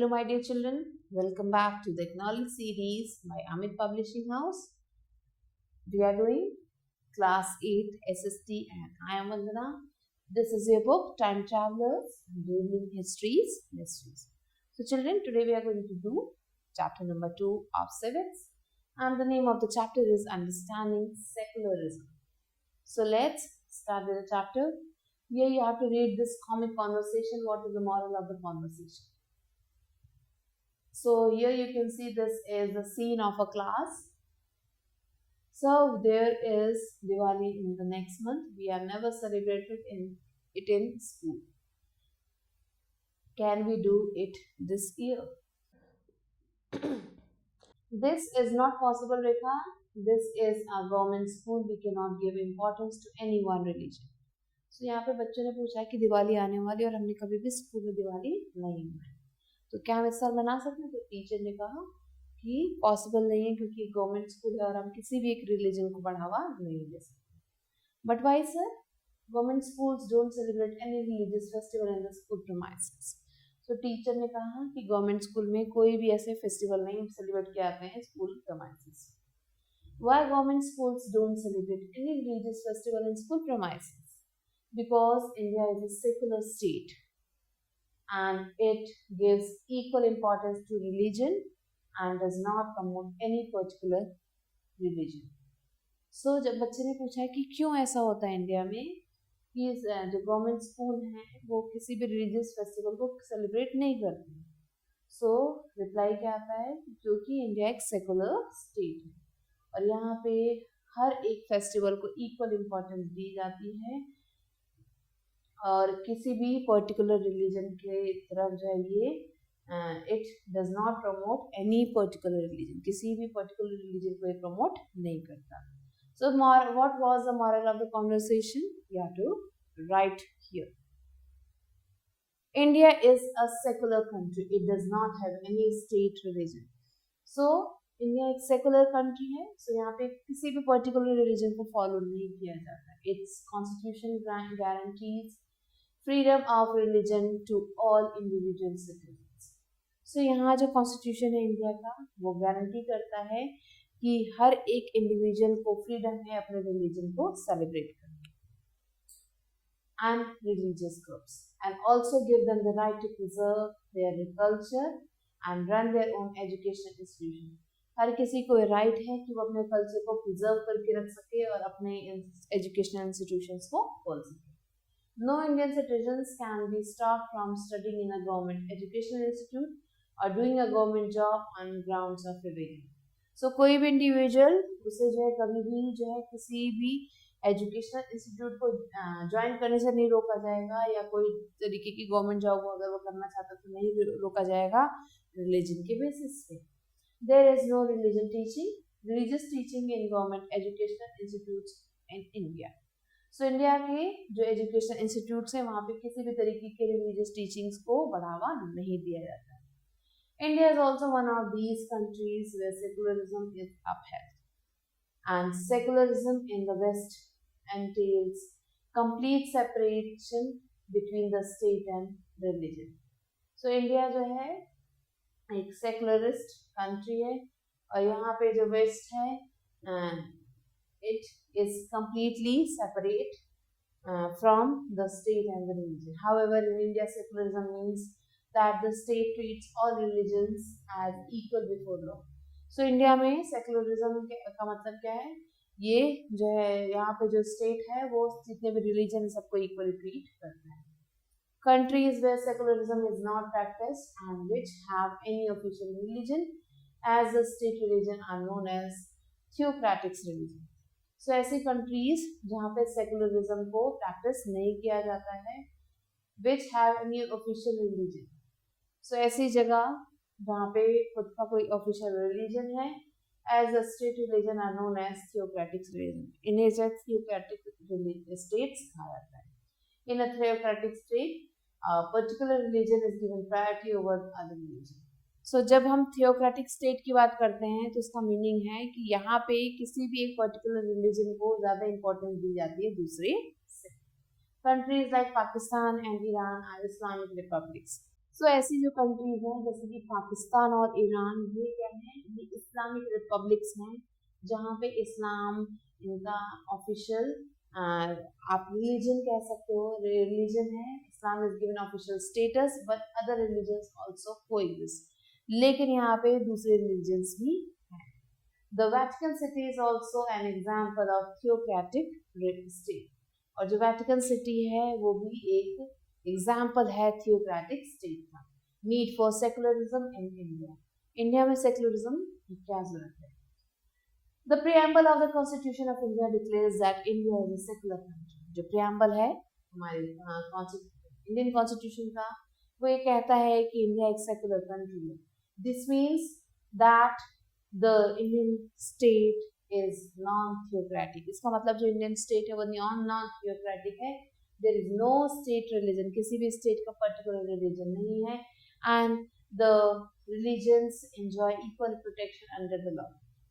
Hello, my dear children. Welcome back to the Acknowledge series by Amit Publishing House. We are doing Class 8 SST and I am Vandana. This is your book, Time Travelers, Revealing Histories, Mysteries. So, children, today we are going to do chapter number 2 of civics, and the name of the chapter is Understanding Secularism. So, let's start with the chapter. Here you have to read this comic conversation. What is the moral of the conversation? So here you can see this is the scene of a class. So there is Diwali in the next month. We have never celebrated it in school. Can we do it this year? This is not possible, Rekha. This is a government school. We cannot give importance to any one religion. So यहाँ पे बच्चों ने पूछा कि दिवाली आने वाली और हमने कभी भी स्कूल में दिवाली नहीं मनाई, तो क्या हम इस साल मना सकते हैं? तो टीचर ने कहा कि पॉसिबल नहीं है क्योंकि गवर्नमेंट स्कूल है और हम किसी भी एक रिलीजन को बढ़ावा नहीं दे सकते. But why sir? Government schools don't celebrate any religious festival in the school premises. तो टीचर ने कहा कि गवर्नमेंट स्कूल में कोई भी ऐसे फेस्टिवल नहीं सेलिब्रेट किए जाते हैं school premises. Why government schools don't celebrate any religious festival in school premises? Because India is a secular state and it gives equal importance to religion and does not promote any particular religion. So जब बच्चे ने पूछा कि क्यों ऐसा होता है India में कि जो गवर्नमेंट स्कूल हैं वो किसी भी रिलीजियस फेस्टिवल को सेलिब्रेट नहीं करते हैं, सो रिप्लाई क्या आता है? क्योंकि इंडिया एक सेकुलर स्टेट है और यहाँ पे हर एक फेस्टिवल को इक्वल इम्पोर्टेंस दी जाती है और किसी भी पर्टिकुलर रिलीजन के तरफ जो है ये it does not promote any particular religion, किसी भी पर्टिकुलर रिलीजन को ये प्रमोट नहीं करता. So what was the moral of the conversation? You have to write here. India is a secular country, it does not have any state religion. So India एक secular country है, so यहाँ पे किसी भी particular religion को follow नहीं किया जाता. It's constitution guarantees freedom of religion to all individual citizens. So यहाँ जो कॉन्स्टिट्यूशन है इंडिया का वो गारंटी करता है कि हर एक इंडिविजुअल को फ्रीडम है अपने रिलीजन को सेलिब्रेट करने and religious groups and also give them the right to preserve their culture and run their own educational institution. हर किसी को राइट है कि वो अपने कल्चर को प्रिजर्व करके रख सके और अपने एजुकेशनल इंस्टीट्यूशंस को खोल सके. No Indian citizens can be stopped from studying in a government educational institute or doing a government job on grounds of religion. So कोई भी इंडिविजुअल उसे जो है कभी भी जो है किसी भी एजुकेशनल इंस्टीट्यूट को ज्वाइन करने से नहीं रोका जाएगा या कोई तरीके की गवर्नमेंट जॉब अगर वो करना चाहता तो नहीं रोका जाएगा रिलीजन के बेसिस पे. There is no religious teaching in government educational institutes in India. So India के जो एजुकेशन इंस्टीट्यूट्स हैं वहाँ पे किसी भी तरीके के रिलीजियस टीचिंग्स को बढ़ावा नहीं दिया जाता है. India is also one of these countries where secularism is upheld and secularism in the west entails complete separation between the state and religion. So India जो है एक सेकुलरिस्ट कंट्री है और यहाँ पे जो वेस्ट है it is completely separate from the state and the religion. However, in India, secularism means that the state treats all religions as equal before law. So, India में secularism का मतलब क्या है? ये जो है यहाँ पे जो state है वो जितने भी religion सबको equally treat करता है. Countries where secularism is not practiced and which have any official religion as the state religion are known as theocratic religion. सो ऐसी कंट्रीज जहाँ पे सेकुलरिज्म को प्रैक्टिस नहीं किया जाता है which have any official religion. So ऐसी जगह जहाँ पे खुद का कोई ऑफिशियल रिलीजन है as the state religion are known as theocratic religion. इन्हें थियोक्रेटिक स्टेट्स कहा जाता है. In a theocratic state particular religion is given priority over other religion. So जब हम थियोक्रेटिक स्टेट की बात करते हैं तो इसका मीनिंग है कि यहाँ पे किसी भी एक पर्टिकुलर रिलीजन को ज़्यादा इम्पोर्टेंस दी जाती है दूसरे से. Countries like Pakistan and Iran are Islamic republics. So ऐसी जो कंट्रीज हैं जैसे कि पाकिस्तान और ईरान, ये क्या है, ये इस्लामिक रिपब्लिक्स हैं जहाँ पे इस्लाम इनका ऑफिशियल, आप रिलीजन कह सकते हो, रिलीजन है, Islam is given official status but other religions also coexist, लेकिन यहाँ पे दूसरे रिलीजन्स भी हैं। The Vatican city is also an example of theocratic state, और जो वेटिकन सिटी है वो भी एक एग्जाम्पल है थियोक्रेटिक स्टेट का। Need for secularism in India, India में सेकुलरिज्म की क्या जरूरत है? The preamble of the constitution of India declares that India is a secular country. जो प्रियम्बल है हमारे इंडियन कॉन्स्टिट्यूशन का, वो ये कहता है कि इंडिया एक सेकुलर कंट्री है। This means that the Indian state is non theocratic. इसका मतलब जो इंडियन स्टेट है वो नॉन थियोक्रेटिक है। There is no state religion, किसी भी स्टेट का पर्टिकुलर रिलीजन नहीं है, and the religions enjoy equal protection under the law,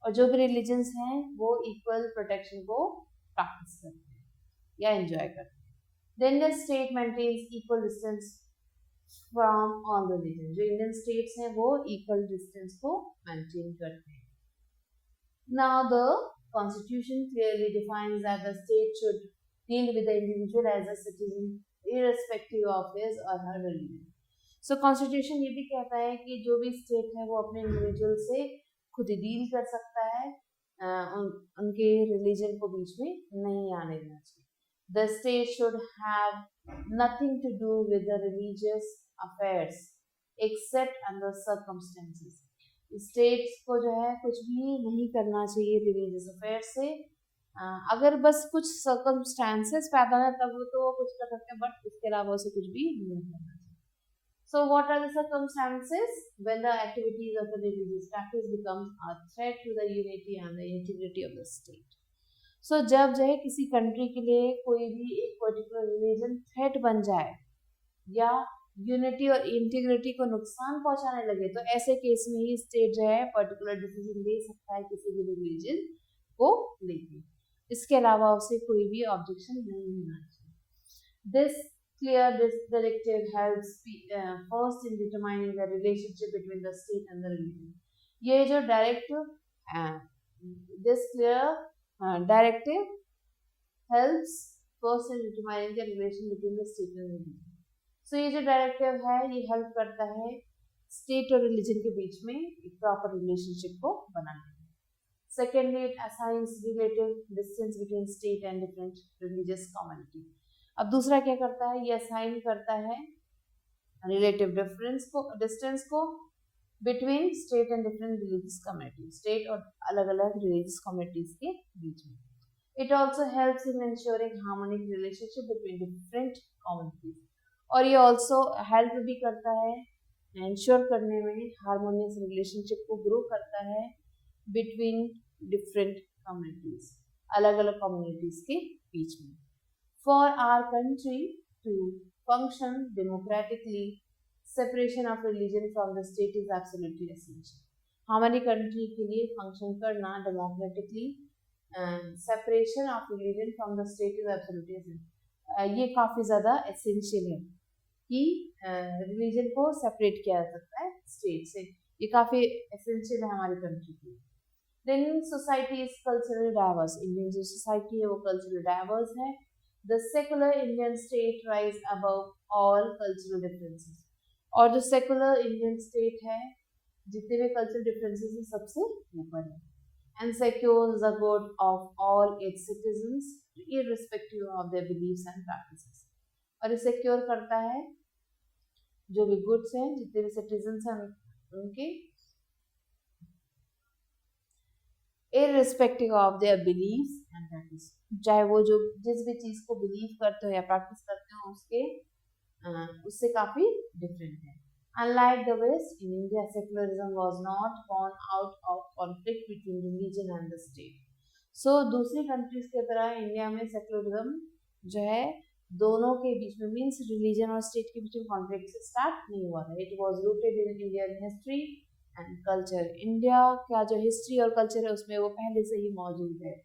और जो भी रिलीजन्स हैं वो इक्वल प्रोटेक्शन को प्रैक्टिस करते हैं या एंजॉय करते हैं। Then the state maintains equal distance from all religion, जो इंडियन स्टेट्स हैं वो इक्वल डिस्टेंस को मेंटेन करते हैं। Now the constitution clearly defines that the state should deal with the individual as a citizen irrespective of his or her religion. So constitution ये भी कहता है कि जो भी स्टेट है वो अपने इंडिविजुअल से खुद ही डील कर सकता है, उनके रिलीजन को बीच में नहीं आने देना चाहिए। The state should have nothing to do with the religious affairs except under circumstances. States को जो है कुछ भी नहीं करना चाहिए रिलीजियस अफेयर से, अगर बस कुछ सर्कमस्टांसेस पैदा है तब तो वो कुछ कर सकते हैं, बट इसके अलावा उसे कुछ भी नहीं करना चाहिए। So what are the circumstances? When the activities of the religious practice becomes a threat to the unity and the integrity of the state. So जब जो है किसी कंट्री के लिए कोई भी एक पर्टिकुलर रिलीजन थ्रेट बन जाए या यूनिटी और इंटीग्रिटी को नुकसान पहुंचाने लगे, तो ऐसे केस में ही स्टेट जो है पर्टिकुलर डिसीजन ले सकता है किसी भी रिलीजन को लेके, इसके अलावा उसे कोई भी ऑब्जेक्शन नहीं होना चाहिए। This directive helps first in determining the relationship between the state and the religion. ये जो this clear directive helps first in determining the relation between the state and religion. So ये जो डायरेक्टिव है ये help करता है state और religion के बीच में एक प्रॉपर रिलेशनशिप को बनाने में। Secondly, it assigns relative distance between state and different religious community. अब दूसरा क्या करता है, ये असाइन करता है रिलेटिव डिस्टेंस को between state and different religious community, state और अलग अलग रिलीजियस कम्युनिटीज के बीच में। It also helps in ensuring harmonic relationship between different communities, और ये ऑल्सो हेल्प भी करता है इंश्योर करने में हार्मोनियस रिलेशनशिप को ग्रो करता है बिटवीन डिफरेंट कम्युनिटीज, अलग अलग कम्युनिटीज के बीच में। For our country to function democratically, separation of religion from the state is absolutely essential. हमारी कंट्री के लिए फंक्शन करना democratically, separation of religion from the state is absolutely essential, ये काफ़ी ज़्यादा एसेंशियल है कि रिलीजन को सेपरेट किया जा सकता है स्टेट से, ये काफ़ी एसेंशियल है हमारी कंट्री के लिए। Then society is cultural diverse, Indian जो सोसाइटी है वो कल्चरल डाइवर्स है। The secular Indian state rise above all cultural differences, और जो सेकुलर इंडियन स्टेट है जितने भी कल्चरल डिफरेंसेस है सबसे ऊपर है, and secures the good of all its citizens irrespective of their beliefs and practices, और ये सिक्योर करता है जो भी गुड्स हैं जितने भी सिटीजन्स हैं उनके irrespective of their beliefs and practice, चाहे वो जो जिस भी चीज को बिलीव करते हो या प्रैक्टिस करते हो उसके उससे काफी डिफरेंट है। Unlike the West, in India, secularism was not born out of conflict between religion and the state. So दूसरी कंट्रीज की तरह इंडिया में सेकुलरिज्म जो है दोनों के बीच में, मीन्स रिलीजन और स्टेट के बीच में कॉन्फ्लिक्ट से स्टार्ट नहीं हुआ था। It was rooted in Indian history and culture, India का जो हिस्ट्री और कल्चर है उसमें वो पहले से ही मौजूद है।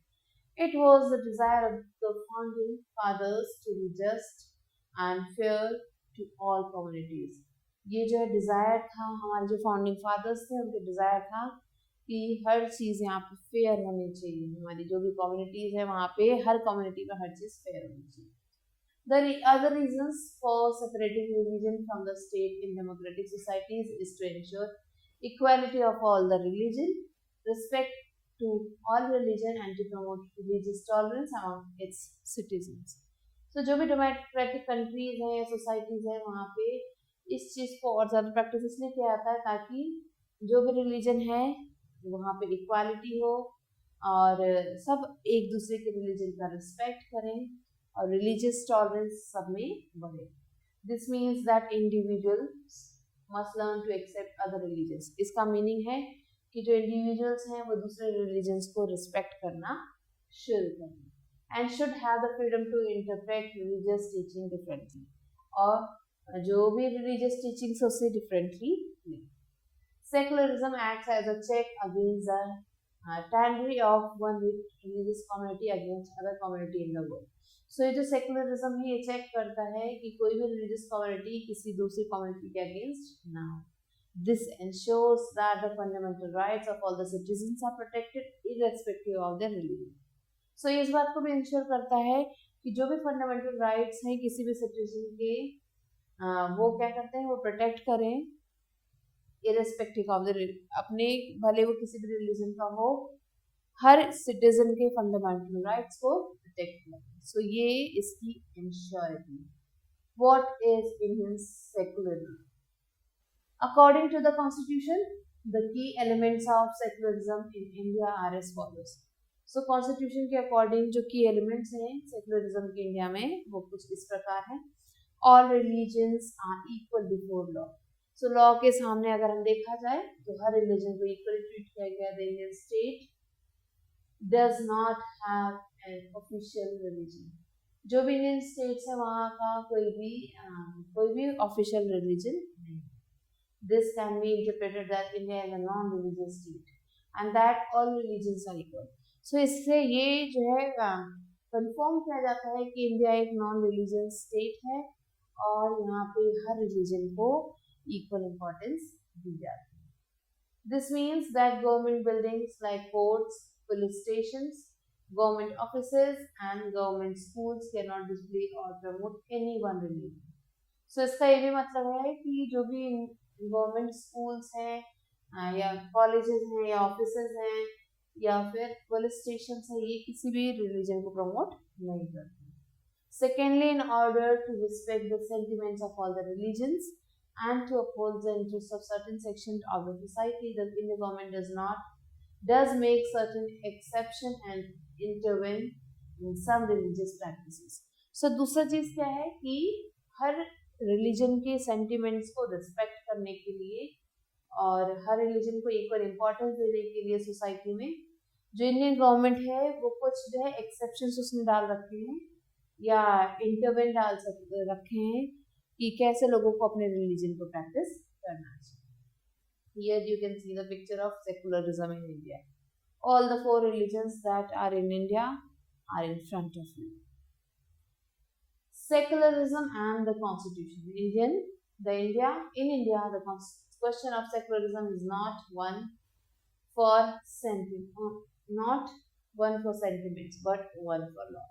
It was the desire of the founding fathers to be just and fair to all communities, ये जो है डिज़ायर था, हमारे जो फाउंडिंग फादर्स थे उनके डिज़ायर था कि हर चीज़ यहाँ पे फेयर होनी चाहिए, हमारी जो भी कम्युनिटीज़ है वहाँ पे हर कम्युनिटी में हर चीज़ फेयर होनी चाहिए. The other reasons for separating religion from the state in democratic societies is to ensure equality of all the religion, respect to all religion, and to promote religious tolerance among its citizens. So जो भी democratic countries हैं या societies हैं वहाँ पे इस चीज़ को और ज़्यादा प्रैक्टिस इसलिए किया जाता है ताकि जो भी रिलीजन है वहाँ पे इक्वालिटी हो और सब एक दूसरे के रिलीजन का रिस्पेक्ट करें और रिलीजियस टॉलरेंस सब में बढ़े. This means that individuals must learn to accept other religions. इसका मीनिंग है कि जो इंडिविजुअल्स हैं वो दूसरे रिलीजन्स को रिस्पेक्ट करना शुरू करें and should have the freedom to interpret religious teaching differently, और जो भी रिलीजियस टीचिंग्स है उससे डिफरेंटली लें. Secularism acts as a check against the tyranny of one religious community against other community in the world. So ये जो secularism है ये चेक करता है कि कोई भी रिलीजियस कम्युनिटी किसी दूसरी कम्युनिटी के अगेंस्ट ना हो. This ensures that the fundamental rights of all the citizens are protected irrespective of their religion. So ये इस बात को भी इंश्योर करता है कि जो भी फंडामेंटल राइट्स हैं किसी भी सिटीजन के वो क्या करते हैं वो प्रोटेक्ट करें इरेस्पेक्टिव ऑफ द अपने भले वो किसी भी रिलीजन का हो, हर सिटीजन के फंडामेंटल राइट्स को प्रोटेक्ट करें. सो ये इसकी ensurity. What is Indian secularism? According to the constitution the key elements of secularism in India are as follows. So constitution के अकॉर्डिंग जो की एलिमेंट्स हैं सेकुलरिज्म के इंडिया में वो कुछ इस प्रकार हैं. All religions are equal before law. So law के सामने अगर हम देखा जाए तो हर रिलीजन को इक्वली ट्रीट किया गया. The Indian state does not have an official religion. जो भी इंडियन स्टेट्स है वहाँ का कोई भी ऑफिशियल रिलीजन नहीं. This can be interpreted that India is a non religious state and that all religions are equal. So इससे ये जो है कंफर्म किया जाता है कि इंडिया एक नॉन रिलीजियस स्टेट है और यहाँ पे हर रिलीजन को equal importance दी जाती है. This means that government buildings like courts, police stations, government offices and government schools cannot display or promote any one religion. So इसका ये भी मतलब है कि जो भी गवर्नमेंट स्कूल्स हैं या कॉलेजेस हैं या ऑफिसेज हैं या फिर पुलिस स्टेशन है ये किसी भी रिलीजन को प्रमोट नहीं करते. Secondly, in order to respect the sentiments of all the religions and to uphold the interests of certain sections of the society, the Indian government does make certain exception and intervene in some religious practices. So दूसरा चीज क्या है कि हर religion के sentiments को respect करने के लिए और हर रिलीजन को इक्वल इम्पोर्टेंस देने के लिए सोसाइटी में जो इंडियन गवर्नमेंट है वो कुछ जो है एक्सेप्शंस उसने डाल रखे हैं या इंटरवेन रखे हैं कि कैसे लोगों को अपने रिलीजन को प्रैक्टिस करना चाहिए. Here you can see the picture of secularism in India. All the 4 religions that are in India are in front of you. Secularism and the constitution. In India, the question of secularism is not one for sentiments, but one for law.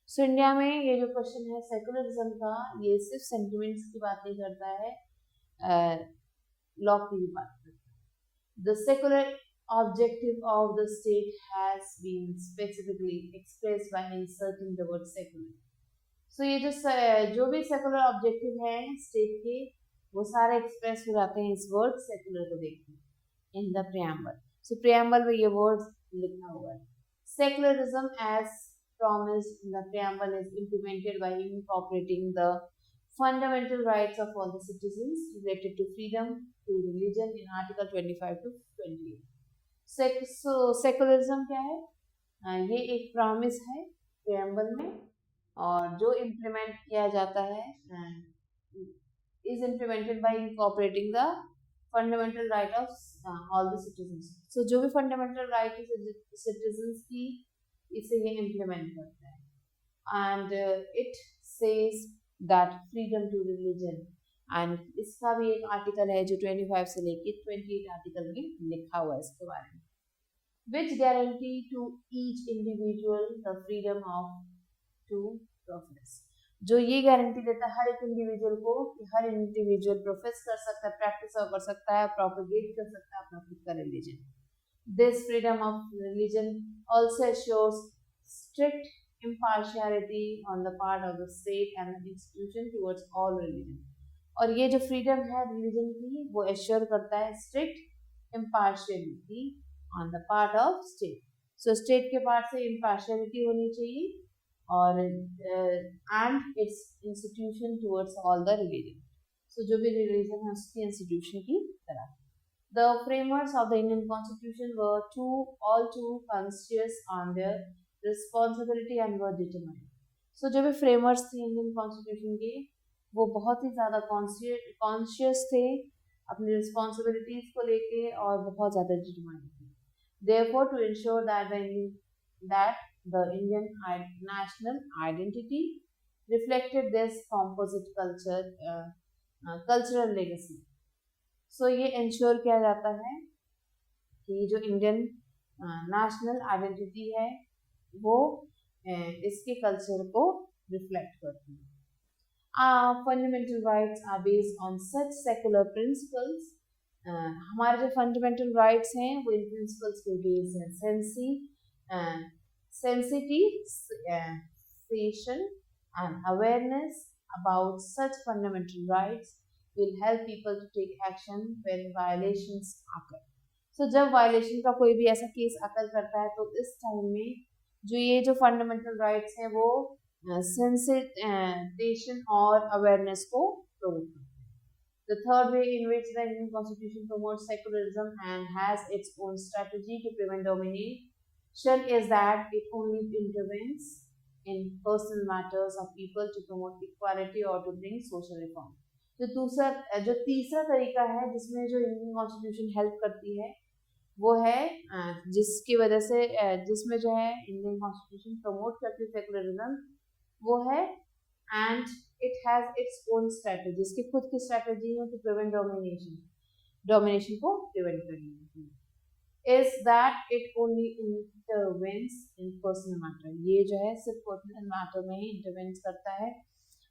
So India में ये जो question है secularism का ये सिर्फ sentiments की बात नहीं करता है, लॉ की भी बात करता है. The secular objective of the state has been specifically expressed by inserting the word secular. So ये जो भी सेकुलर ऑब्जेक्टिव है स्टेट के वो सारे एक्सप्रेस हो जाते हैं इस वर्ड सेकुलर को देखकर in the preamble. So preamble में ये वर्ड लिखा हुआ है. Secularism as promised in the preamble is implemented by incorporating the fundamental rights of all the citizens related to freedom to religion in Article 25 to 28. So secularism क्या है? ये एक promise है preamble में और जो इम्प्लीमेंट किया जाता है is implemented by incorporating the fundamental right of all the citizens. So जो भी fundamental right है citizens की इसे ये इम्प्लीमेंट करता है. And it says that freedom to religion and इसका भी एक आर्टिकल है जो 25 से लेके 28 आर्टिकल में लिखा हुआ है इसके बारे में, which guarantee to each individual the freedom of to profess. जो ये गारंटी देता है हर एक इंडिविजुअल को कि हर इंडिविजुअल प्रोफेस कर सकता है, प्रैक्टिस कर सकता है, प्रोपेगेट कर सकता है अपना खुद का religion. This freedom of religion also assures strict impartiality on the part of the state and the institution towards all religion. और ये जो फ्रीडम है रिलीजन की वो एश्योर करता है strict impartiality on the part of state. So state के part से इम्पार्शियलिटी होनी चाहिए और and its institution towards all the religion. So जो भी रिलीजन है उसकी इंस्टीट्यूशन की तरह. The framers of the Indian Constitution were all too conscious on their responsibility and were determined. So जो भी framers थे इंडियन कॉन्स्टिट्यूशन के वो बहुत ही ज़्यादा कॉन्शियस थे अपनी रिस्पॉन्सिबिलिटीज को लेके और बहुत ज़्यादा डिटरमाइंड थे. Therefore, to ensure that the Indian national identity reflected this composite cultural legacy. So ये इंश्योर किया जाता है कि जो इंडियन नेशनल आइडेंटिटी है वो इसके कल्चर को रिफ्लेक्ट करती है. Fundamental rights are based on such secular principles. हमारे जो फंडामेंटल राइट्स हैं वो इन प्रिंसिपल्स पे बेस्ड हैं. Sensitization and awareness about such fundamental rights will help people to take action when violations occur. So जब वायलेशन का कोई भी ऐसा केस अकर करता है तो इस टाइम में जो ये जो फंडामेंटल राइट्स हैं वो सेंसिटाइजेशन और अवेयरनेस को प्रोमोट करते हैं. The third way in which the Indian Constitution promotes secularism and has its own strategy to prevent domination is that it only intervenes in personal matters of people to promote equality or to bring social reform. जो तीसरा तरीका है जिसमें जो Indian constitution help करती है वो है जिसकी वजह से जिसमें जो है इंडियन कॉन्स्टिट्यूशन प्रमोट करती है सेकुलरिज्म वो है and it has its own strategy. इसकी खुद की स्ट्रेटजी है टू प्रिवेंट डोमिनेशन को प्रिवेंट करने is that it only intervenes in personal matter. ये जो है सिर्फ पर्सनल मैटर में ही इंटरवेंस करता है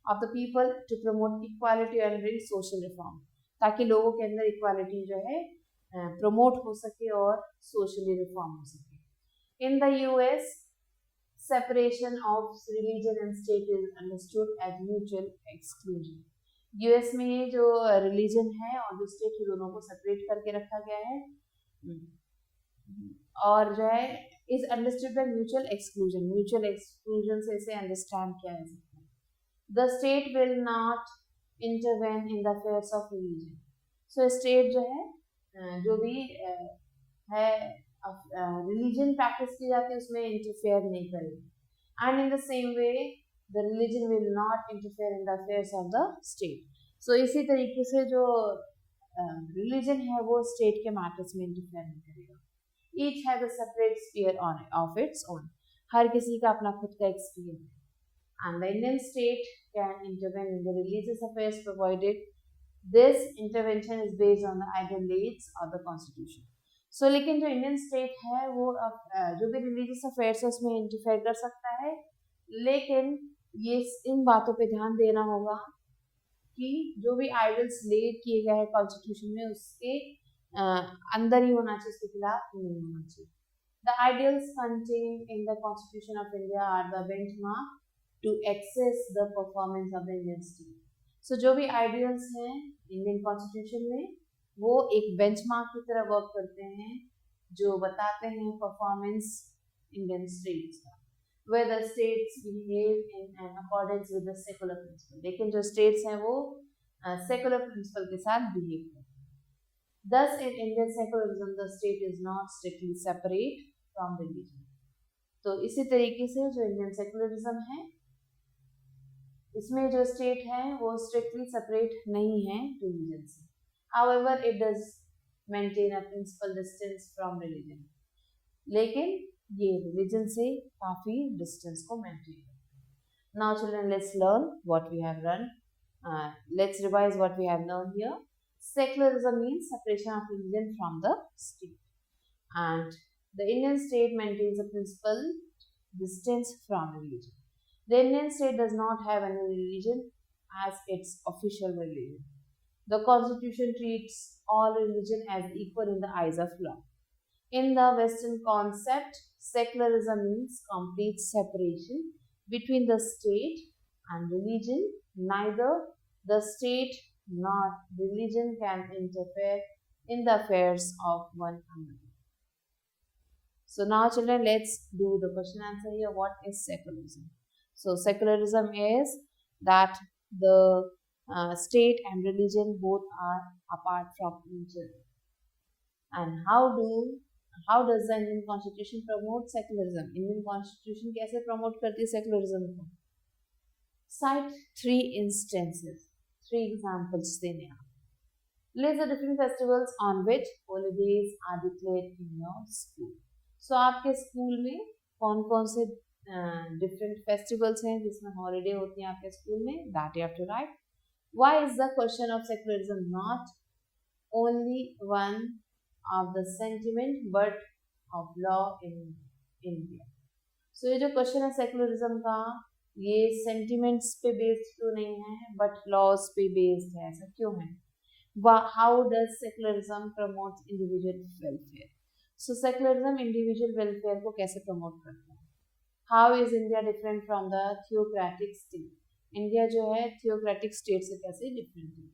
of the people to promote equality and bring social reform, ताकि लोगों के अंदर इक्वालिटी जो है प्रमोट हो सके और सोशली रिफॉर्म हो सके. In the US, separation of religion and state is understood as mutual exclusion. US में जो रिलीजन है और जो स्टेट है दोनों को सेपरेट करके रखा गया है और जो है is understood by mutual exclusion से इसे अंडरस्टैंड किया जा सकता है. The state will not intervene in the affairs of religion. So state जो है जो भी है रिलीजन प्रैक्टिस की जाती है उसमें इंटरफेयर नहीं करेगी. And in the same way the religion will not interfere in the affairs of the state. So इसी तरीके से जो रिलीजन है वो स्टेट के मैटर्स में इंटरफेयर नहीं करेगा. Each has a separate sphere of its own. हर किसी का अपना खुद का एक sphere है. And the Indian state can intervene in the religious affairs provided this intervention is based on the ideal needs of the constitution. So लेकिन जो Indian state है वो जो भी रिलीजियस अफेयर्स है उसमें इंटरफेयर कर सकता है, लेकिन ये इन बातों पे ध्यान देना होगा कि जो भी आइडियल्स लेड किए गए हैं कॉन्स्टिट्यूशन में उसके अंदर ही होना चाहिए, उसके खिलाफ नहीं होना चाहिए. The ideals contained in the Constitution of India are the benchmark to assess the performance of the Indian state. So जो भी ideals हैं इंडियन कॉन्स्टिट्यूशन में वो एक बेंचमार्क की तरह वर्क करते हैं जो बताते हैं परफॉर्मेंस इंडियन स्टेट्स का, where the states behave in accordance with the secular principle. लेकिन जो स्टेट्स हैं वो सेकुलर प्रिंसिपल के साथ बिहेव करते हैं. Thus, in Indian secularism, the state is not strictly separate from religion. तो इसी तरीके से जो इंडियन सेकुलरिज्म है इसमें जो स्टेट है वो स्ट्रिक्टली सेपरेट नहीं है रिलीजन से. However, it does maintain a principal distance from religion. लेकिन ये रिलीजन से काफी डिस्टेंस को मेंटेन करता है. Now, children, let's learn what we have Let's revise what we have learned here. Secularism means separation of religion from the state, and the Indian state maintains a principal distance from religion. The Indian state does not have any religion as its official religion. The constitution treats all religion as equal in the eyes of law. In the Western concept, secularism means complete separation between the state and religion. Neither the state nor religion can interfere in the affairs of one another. So now children, let's do the question answer here. What is secularism? So secularism is that the state and religion both are apart from each other. And how does the Indian Constitution promote secularism? Indian Constitution कैसे promote करती है secularism को? Cite three examples देने आप. List the different festivals on which holidays are declared in your school. So आपके school में कौन कौन से different festivals हैं जिसमें holiday होती हैं आपके स्कूल में? That you have to write. Why is the question of secularism not only one of the sentiment but of law in India? So ये जो question है secularism का, ये sentiments पे based क्यों नहीं है but laws पे based है? ऐसा क्यों है? How does secularism promote individual welfare? So secularism individual welfare को कैसे promote करता है? How is India different from the theocratic state? India जो है theocratic state से कैसे different है?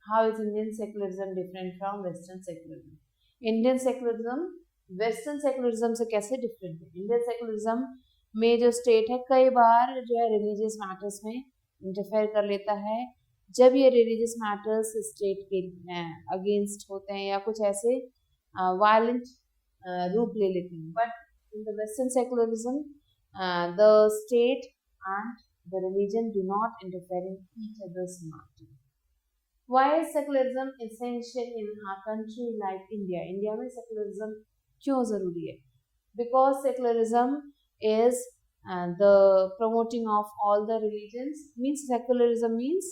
How is Indian secularism different from Western secularism? Indian secularism Western secularism से कैसे different है? Indian secularism में जो state है कई बार जो है religious matters में interfere कर लेता है. जब ये religious matters state के against होते हैं या कुछ ऐसे violent रूप ले लेते हैं. But in the Western secularism, the state and the religion do not interfere in each other's matter. Why is secularism essential in a country like India? India में secularism क्यों जरूरी है? Because secularism is the promoting of all the religions. Means secularism means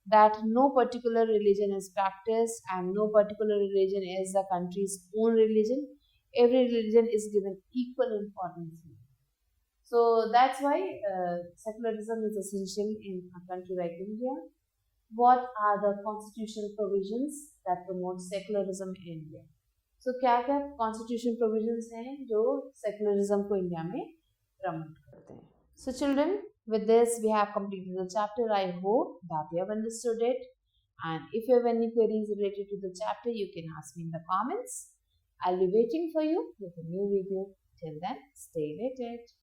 that no particular religion is practiced and no particular religion is the country's own religion. Every religion is given equal importance. So that's why secularism is essential in a country like India. What are the constitutional provisions that promote secularism in India? So क्या-क्या constitutional provisions हैं जो secularism को India में promote करते हैं? So children, with this we have completed the chapter. I hope that you have understood it. And if you have any queries related to the chapter, you can ask me in the comments. I'll be waiting for you with a new video. Till then, stay rated.